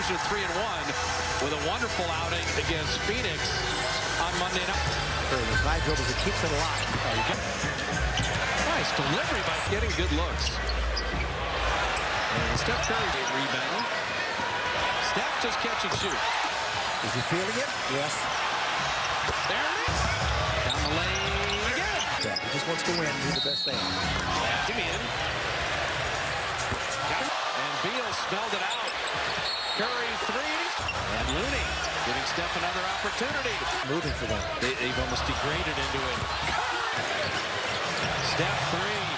Blazers are 3-1 with a wonderful outing against Phoenix on Monday night. Those high dribbles, it keeps it alive. Nice delivery by getting good looks. And Steph Curry rebound. Steph just catch and shoot. Is he feeling it? Yes. There it is. Down the lane again. Yeah, he just wants to win. Do the best thing. In. And Beal smelled it out. Curry threes. And Looney giving Steph another opportunity. Moving for them. They've almost degraded into it. Steph three.